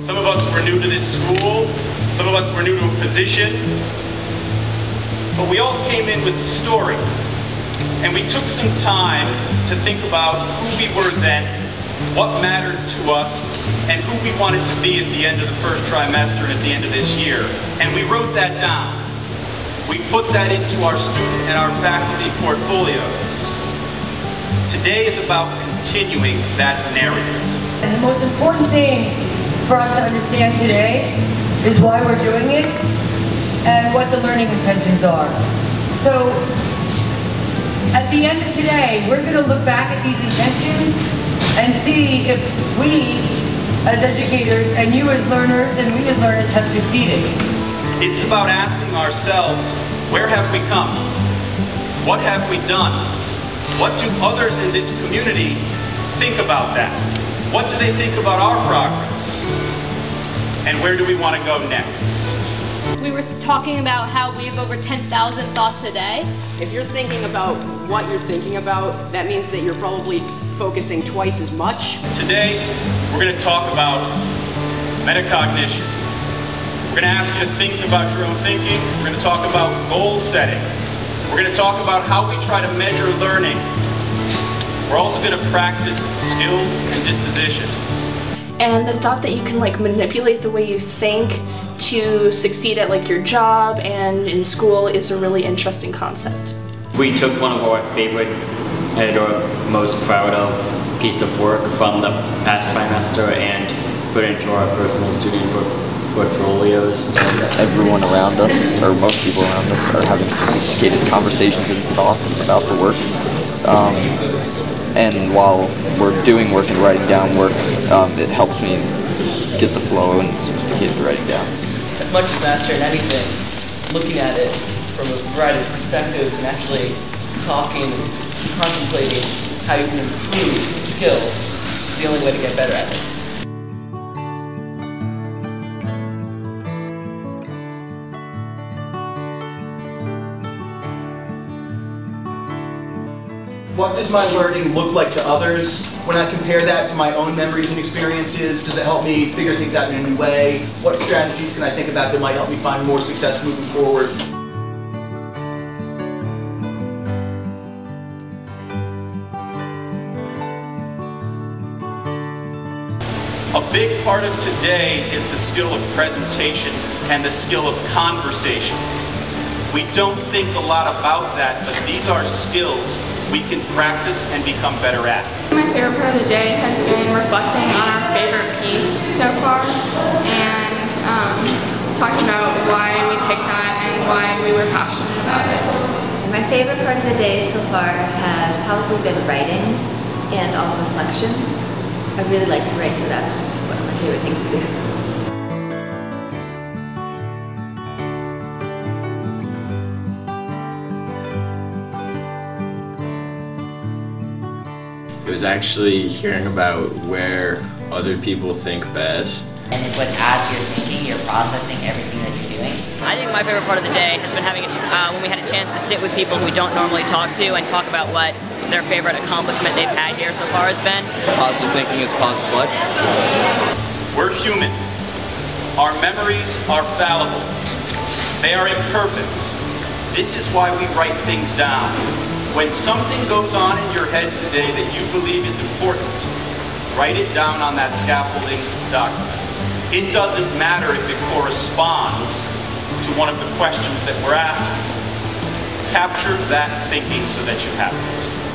Some of us were new to this school, some of us were new to a position, but we all came in with a story, and we took some time to think about who we were then, what mattered to us, and who we wanted to be at the end of the first trimester and at the end of this year. And we wrote that down. We put that into our student and our faculty portfolios. Today is about continuing that narrative. And the most important thing for us to understand today is why we're doing it and what the learning intentions are. So, at the end of today, we're going to look back at these intentions and see if we, as educators, and you as learners, and we as learners have succeeded. It's about asking ourselves, where have we come? What have we done? What do others in this community think about that? What do they think about our progress? And where do we want to go next? We were talking about how we have over 10,000 thoughts a day. If you're thinking about what you're thinking about, that means that you're probably focusing twice as much. Today, we're going to talk about metacognition. We're going to ask you to think about your own thinking. We're going to talk about goal setting. We're going to talk about how we try to measure learning. We're also going to practice skills and dispositions. And the thought that you can manipulate the way you think to succeed at your job and in school is a really interesting concept. We took one of our favorite or most proud of piece of work from the past trimester and put it into our personal student portfolios. Everyone around us, or most people around us, are having sophisticated conversations and thoughts about the work. And while we're doing work and writing down work, it helps me get the flow and sophisticated writing down. As much as mastering anything, looking at it from a variety of perspectives and actually talking and contemplating how you can improve the skill is the only way to get better at it. What does my learning look like to others? When I compare that to my own memories and experiences, does it help me figure things out in a new way? What strategies can I think about that might help me find more success moving forward? A big part of today is the skill of presentation and the skill of conversation. We don't think a lot about that, but these are skills we can practice and become better at. My favorite part of the day has been reflecting on our favorite piece so far and talking about why we picked that and why we were passionate about it. My favorite part of the day so far has probably been writing and all the reflections. I really like to write, so that's one of my favorite things to do. It was actually hearing about where other people think best. And it's when as you're thinking, you're processing everything that you're doing. I think my favorite part of the day has been having when we had a chance to sit with people who we don't normally talk to and talk about what their favorite accomplishment they've had here so far has been. Positive thinking is positive life. We're human. Our memories are fallible. They are imperfect. This is why we write things down. When something goes on in your head today that you believe is important, write it down on that scaffolding document. It doesn't matter if it corresponds to one of the questions that we're asking. Capture that thinking so that you have it.